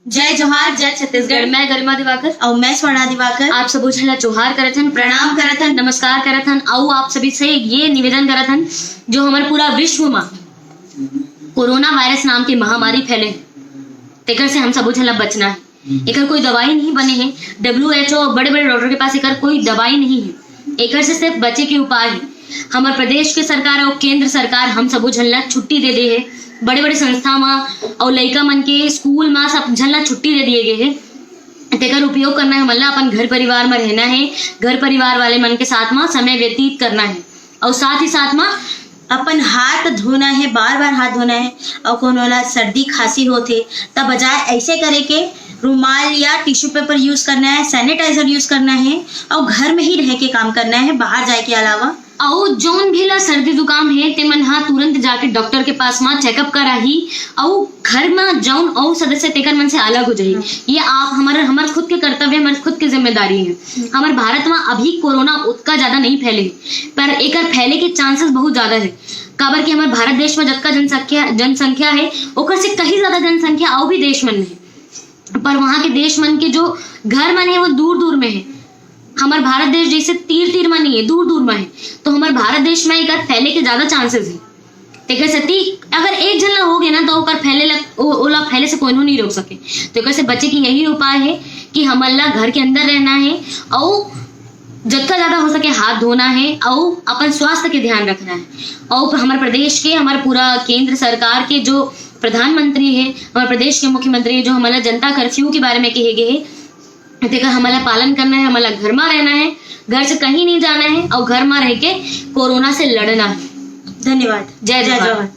जय जोहार, जय छत्तीसगढ़। मैं गरिमा दिवाकर और मैं स्वर्णा दिवाकर आप सब झला जोहार करत हन, प्रणाम करत हन, नमस्कार करत हन। और आप सभी से ये निवेदन करत हन, जो हमारे पूरा विश्व में कोरोना वायरस नाम की महामारी फैले तेकर से हम सब झला बचना है। एकर कोई दवाई नहीं बने हैं। WHO बड़े बड़े डॉक्टर के पास एकर कोई दवाई नहीं है। एकर से सिर्फ बचे के उपाय है। हमारे प्रदेश के सरकार और केंद्र सरकार हम सब झल्ला छुट्टी दे दे है। बड़े बड़े संस्था में और लड़का मन के स्कूल में सब झल्ला छुट्टी दे दिए गए है। तेकर उपयोग करना है, मतलब अपन घर परिवार में रहना है, घर परिवार वाले मन के साथ में समय व्यतीत करना है और साथ ही साथ में अपन हाथ धोना है, बार बार हाथ धोना है। और कोनो ला सर्दी खांसी होते तब बजाय ऐसे करे के रुमाल या टिश्यू पेपर यूज करना है, सैनिटाइजर यूज करना है और घर में ही रह के काम करना है, बाहर जाए के अलावा। और जौन भी ला सर्दी जुकाम है ते मन हा तुरंत जाके डॉक्टर के पास में चेकअप कराही और घर में जौन और सदस्य तेकर मन से अलग हो जाही। ये आप हमारे खुद के कर्तव्य, हमारे खुद की जिम्मेदारी है। हमारे भारत में अभी कोरोना उतना ज्यादा नहीं फैले, पर एकर फैले के चांसेस बहुत ज्यादा है। काबर कि हमारे भारत देश में जितना जनसंख्या है ओकर से कहीं ज्यादा जनसंख्या और भी देश मन में है, पर वहाँ के देश मन के जो घर मन है वो दूर दूर में है। हमारे भारत देश जैसे तीर में नहीं है, दूर दूर में है। तो हमारे भारत देश में एक फैले के ज्यादा चांसेस है। तेकर से अगर एक जन हो गए ना तो ओकर फैले से कोई नहीं रोक सके। तो एकर से बचे की यही उपाय है कि हमला घर के अंदर रहना है और जितना ज्यादा हो सके हाथ धोना है और अपन स्वास्थ्य के ध्यान रखना है। और हमारे प्रदेश के, हमारे पूरा केंद्र सरकार के जो प्रधानमंत्री है, हमारे प्रदेश के मुख्यमंत्री है, जो हमारा जनता कर्फ्यू के बारे में कहे गए है, तेका हमारा पालन करना है। हमारा घर में रहना है, घर से कहीं नहीं जाना है और घर में रह के कोरोना से लड़ना है। धन्यवाद। जय जवाहर।